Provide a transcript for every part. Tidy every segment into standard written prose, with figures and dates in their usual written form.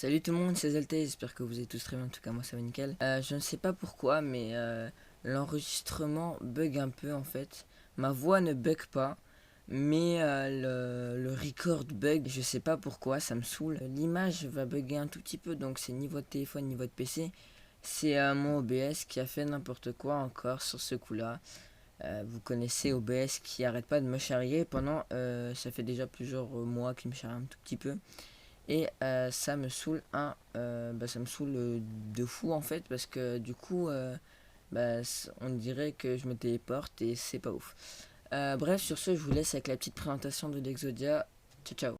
Salut tout le monde, c'est Zalté, j'espère que vous êtes tous très bien, en tout cas moi ça va nickel. Je ne sais pas pourquoi, mais l'enregistrement bug un peu en fait. Ma voix ne bug pas, mais le record bug, je sais pas pourquoi, ça me saoule. L'image va bugger un tout petit peu, donc c'est ni votre téléphone ni votre PC. C'est mon OBS qui a fait n'importe quoi encore sur ce coup-là. Vous connaissez OBS qui arrête pas de me charrier pendant, ça fait déjà plusieurs mois qu'il me charrie un tout petit peu. Et ça me saoule ça me saoule de fou en fait parce que du coup on dirait que je me téléporte et c'est pas ouf. Bref, sur ce, je vous laisse avec la petite présentation de l'Exodia. Ciao ciao.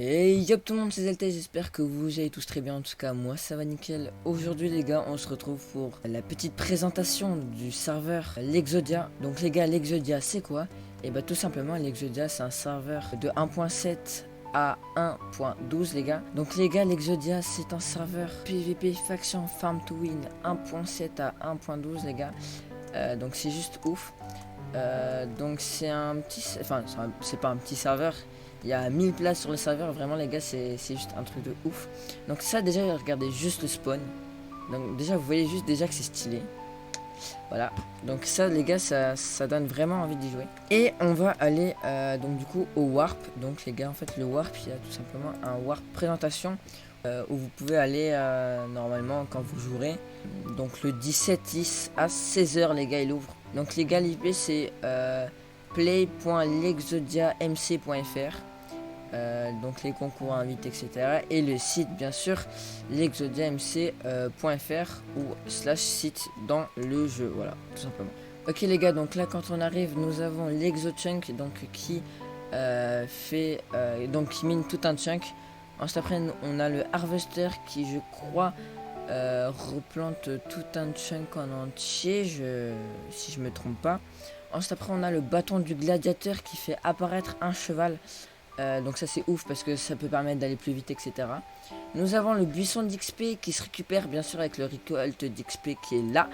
Et yop tout le monde, c'est Zelta, j'espère que vous allez tous très bien, en tout cas moi ça va nickel. Aujourd'hui les gars, on se retrouve pour la petite présentation du serveur l'Exodia. Donc les gars, l'Exodia c'est quoi? Et bah tout simplement l'Exodia c'est un serveur de 1.7 à 1.12 les gars. Donc les gars, l'Exodia c'est un serveur PVP Faction Farm to Win 1.7 à 1.12 les gars. Donc c'est juste ouf. Donc c'est un petit, enfin c'est pas un petit serveur. Il y a 1000 places sur le serveur, vraiment les gars, c'est juste un truc de ouf. Donc ça déjà, regardez juste le spawn. Donc déjà, vous voyez juste déjà que c'est stylé. Voilà, donc ça les gars, ça donne vraiment envie d'y jouer. Et on va aller donc du coup au warp. Donc les gars, en fait le warp, il y a tout simplement un warp présentation où vous pouvez aller normalement quand vous jouerez. Donc le 17-10 à 16h les gars, il ouvre. Donc les gars, l'IP c'est play.lexodiamc.fr. Donc les concours invités, etc. Et le site, bien sûr, l'exodiamc.fr ou /site dans le jeu. Voilà, tout simplement. Ok les gars, donc là quand on arrive, nous avons l'exochunk donc qui donc qui mine tout un chunk. Ensuite après on a le harvester qui je crois replante tout un chunk en entier, si je me trompe pas. Ensuite après on a le bâton du gladiateur qui fait apparaître un cheval. Donc ça c'est ouf parce que ça peut permettre d'aller plus vite, etc. Nous avons le buisson d'XP qui se récupère bien sûr avec le récolte d'XP qui est là.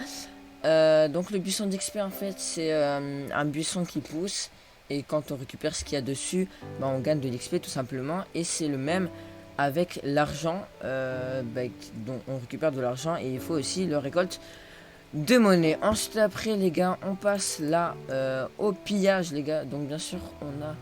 Donc le buisson d'XP en fait c'est un buisson qui pousse. Et quand on récupère ce qu'il y a dessus, on gagne de l'XP tout simplement. Et c'est le même avec l'argent, dont on récupère de l'argent. Et il faut aussi le récolte de monnaie. Ensuite après les gars, on passe là au pillage les gars. Donc bien sûr on a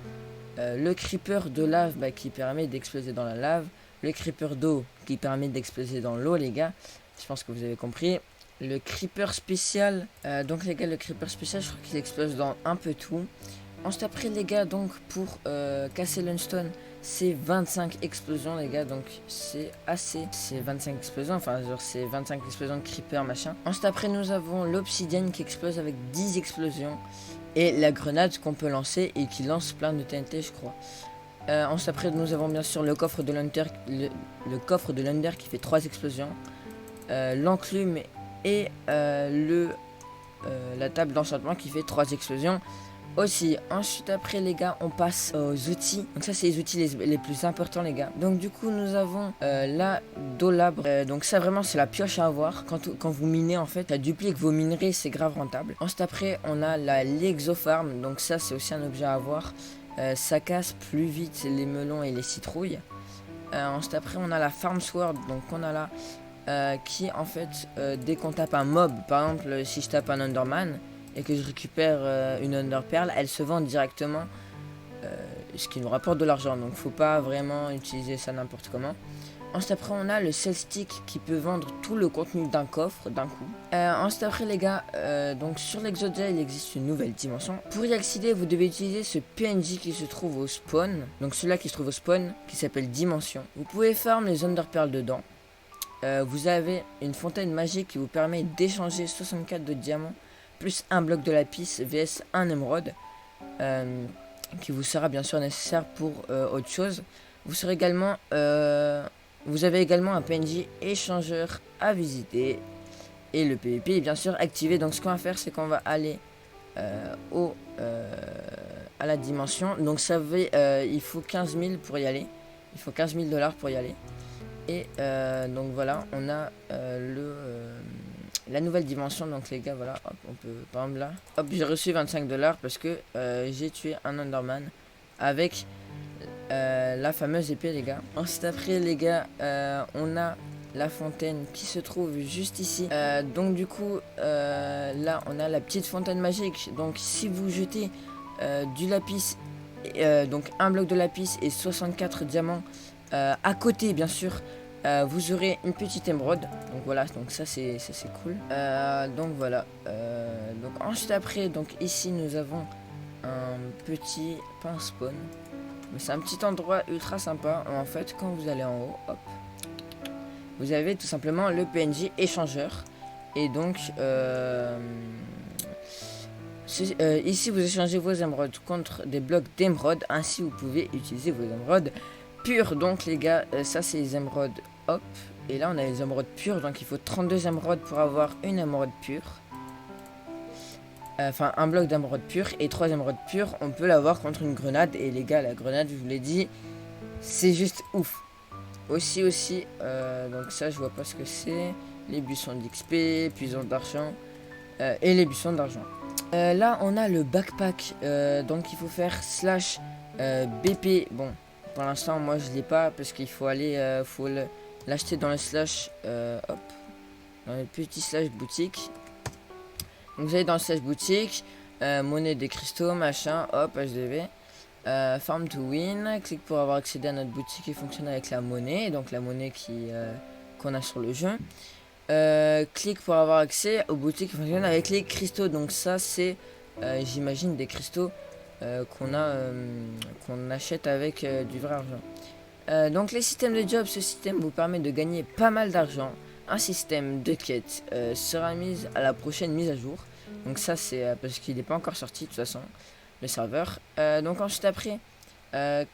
le creeper de lave qui permet d'exploser dans la lave. Le creeper d'eau qui permet d'exploser dans l'eau les gars. Je pense que vous avez compris. Le creeper spécial. Donc les gars, le creeper spécial, je crois qu'il explose dans un peu tout. Ensuite après les gars, donc pour casser l'unstone, c'est 25 explosions les gars, donc c'est assez, c'est 25 explosions, enfin genre c'est 25 explosions de creeper machin. Ensuite après nous avons l'obsidienne qui explose avec 10 explosions. Et la grenade qu'on peut lancer et qui lance plein de TNT je crois. Ensuite après nous avons bien sûr le coffre de l'Under, le coffre de l'Under qui fait 3 explosions. L'enclume et la table d'enchantement qui fait 3 explosions aussi. Ensuite après les gars, on passe aux outils. Donc ça c'est les outils les plus importants les gars. Donc du coup nous avons la dolabre. Donc ça vraiment c'est la pioche à avoir. Quand vous minez en fait, ça duplique vos minerais, c'est grave rentable. Ensuite après on a la l'exofarm. Donc ça c'est aussi un objet à avoir. Ça casse plus vite les melons et les citrouilles. Ensuite après on a la farm sword. Donc on a là qui en fait dès qu'on tape un mob, par exemple si je tape un Enderman et que je récupère une Ender Pearl, elle se vend directement, ce qui nous rapporte de l'argent, donc faut pas vraiment utiliser ça n'importe comment. Ensuite après on a le sell stick qui peut vendre tout le contenu d'un coffre d'un coup. Ensuite après les gars, donc sur l'Exodia il existe une nouvelle dimension. Pour y accéder vous devez utiliser ce PNJ qui se trouve au spawn, donc celui-là qui se trouve au spawn qui s'appelle Dimension. Vous pouvez farm les Ender Pearl dedans. Vous avez une fontaine magique qui vous permet d'échanger 64 de diamants plus un bloc de lapis vs un émeraude qui vous sera bien sûr nécessaire pour autre chose. Vous avez également un PNJ échangeur à visiter et le PVP est bien sûr activé. Donc ce qu'on va faire c'est qu'on va aller à la dimension. Donc ça veut, il faut 15 000 pour y aller. Il faut 15 000 $ pour y aller. Et donc voilà, on a la nouvelle dimension. Donc les gars, voilà, hop, on peut, par exemple là, hop, j'ai reçu 25 $ parce que j'ai tué un Enderman avec la fameuse épée, les gars. Ensuite après, les gars, on a la fontaine qui se trouve juste ici. Donc du coup, là, on a la petite fontaine magique. Donc si vous jetez du lapis, donc un bloc de lapis et 64 diamants à côté, bien sûr, vous aurez une petite émeraude. Donc voilà, donc ça c'est cool. Donc voilà. Donc ensuite après, donc ici nous avons un petit pas un spawn, mais c'est un petit endroit ultra sympa. En fait, quand vous allez en haut, hop, vous avez tout simplement le PNJ échangeur. Et donc ici vous échangez vos émeraudes contre des blocs d'émeraude. Ainsi vous pouvez utiliser vos émeraudes pures. Donc les gars, ça c'est les émeraudes, hop. Et là on a les émeraudes pures. Donc il faut 32 émeraudes pour avoir une émeraude pure. Enfin un bloc d'émeraude pure. Et 3 émeraudes pures, on peut l'avoir contre une grenade. Et les gars, la grenade, je vous l'ai dit, c'est juste ouf. Aussi, donc ça je vois pas ce que c'est. Les buissons d'XP, puissance d'argent et les buissons d'argent. Là on a le backpack, donc il faut faire slash BP. Bon, pour l'instant moi je l'ai pas parce qu'il faut aller, faut l'acheter dans le slash, hop, dans le petit slash boutique. Donc vous allez dans le slash boutique, monnaie des cristaux, machin, hop, HDV. Farm to win, clique pour avoir accédé à notre boutique qui fonctionne avec la monnaie, donc la monnaie qu'on a sur le jeu. Clique pour avoir accès aux boutiques qui fonctionnent avec les cristaux. Donc ça c'est j'imagine des cristaux qu'on achète avec du vrai argent. Donc les systèmes de job, ce système vous permet de gagner pas mal d'argent. Un système de quête sera mis à la prochaine mise à jour. Donc ça c'est parce qu'il n'est pas encore sorti de toute façon, le serveur. Donc ensuite après,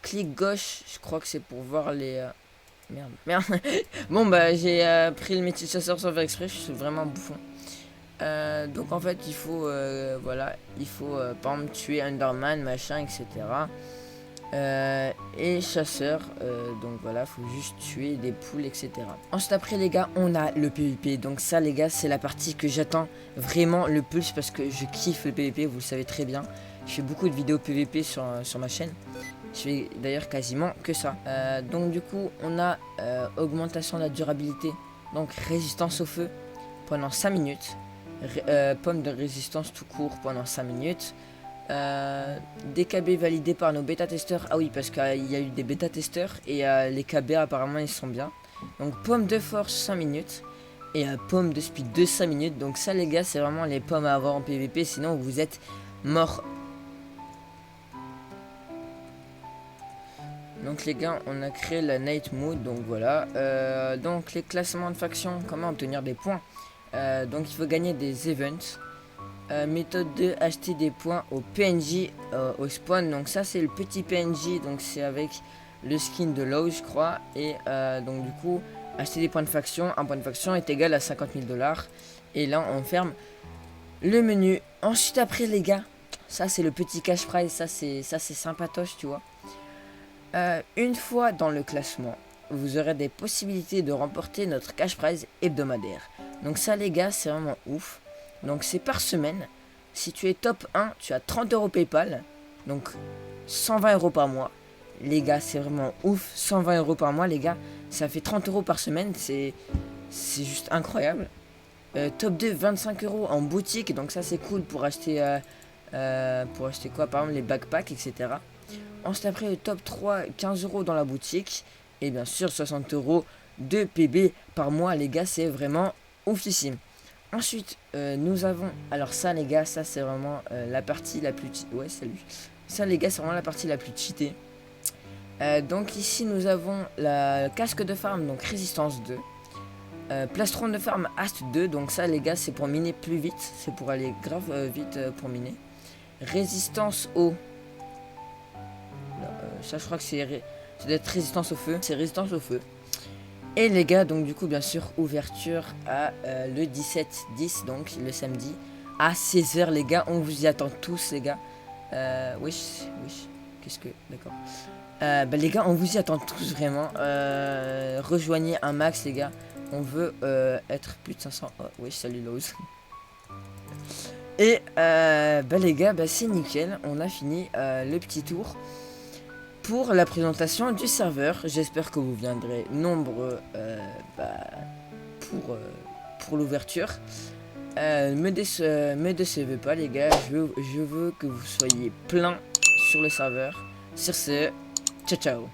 clic gauche, je crois que c'est pour voir les... Merde. Bon bah j'ai pris le métier de chasseur sans faire exprès, je suis vraiment bouffon. Donc en fait il faut, voilà, il faut par exemple tuer Enderman, machin, etc. Et chasseur, donc voilà, faut juste tuer des poules, etc. Ensuite après les gars, on a le PVP. Donc ça les gars, c'est la partie que j'attends vraiment le plus parce que je kiffe le PVP, vous le savez très bien. Je fais beaucoup de vidéos PVP sur ma chaîne. Je fais d'ailleurs quasiment que ça. Donc du coup, on a augmentation de la durabilité. Donc résistance au feu pendant 5 minutes. Pomme de résistance tout court pendant 5 minutes. DKB validé par nos bêta-testeurs. Ah oui, parce qu'il y a eu des bêta-testeurs et les KB apparemment ils sont bien. Donc pomme de force 5 minutes. Et pomme de speed de 5 minutes. Donc ça les gars, c'est vraiment les pommes à avoir en PVP. Sinon vous êtes mort. Donc les gars, on a créé la Night Mood, donc voilà. Donc les classements de factions, comment obtenir des points. Donc il faut gagner des events. Méthode 2, acheter des points au PNJ au spawn. Donc ça c'est le petit PNJ, donc c'est avec le skin de Low je crois. Et donc du coup, acheter des points de faction. Un point de faction est égal à 50 000 $. Et là on ferme le menu. Ensuite après les gars, ça c'est le petit cash prize, ça c'est sympatoche tu vois. Une fois dans le classement, vous aurez des possibilités de remporter notre cash prize hebdomadaire. Donc ça les gars, c'est vraiment ouf. Donc c'est par semaine. Si tu es top 1, tu as 30 € PayPal. Donc 120 € par mois. Les gars, c'est vraiment ouf. 120 € par mois les gars. Ça fait 30 € par semaine. C'est juste incroyable. Top 2, 25 € en boutique. Donc ça c'est cool pour acheter quoi, par exemple les backpacks, etc. Ensuite après le top 3, 15 € dans la boutique. Et bien sûr 60 € de PB par mois les gars, c'est vraiment oufissime. Ensuite nous avons, alors ça les gars, ça c'est vraiment la partie la plus... Ouais salut. Ça les gars c'est vraiment la partie la plus cheatée. Donc ici nous avons la casque de farm, donc résistance 2. Plastron de farm Ast 2, donc ça les gars c'est pour miner plus vite. C'est pour aller grave vite pour miner. Résistance au... ça je crois que c'est d'être résistance au feu. C'est résistance au feu. Et les gars, donc du coup bien sûr ouverture à le 17-10, donc le samedi à 16 h les gars. On vous y attend tous les gars. Oui. Qu'est-ce que... D'accord. Bah les gars, on vous y attend tous vraiment. Rejoignez un max les gars. On veut être plus de 500. Oh, oui, salut Lowe's. Et bah les gars, bah c'est nickel. On a fini le petit tour pour la présentation du serveur. J'espère que vous viendrez nombreux pour l'ouverture. Me décevez pas les gars. Je veux que vous soyez plein sur le serveur. Sur ce, ciao ciao.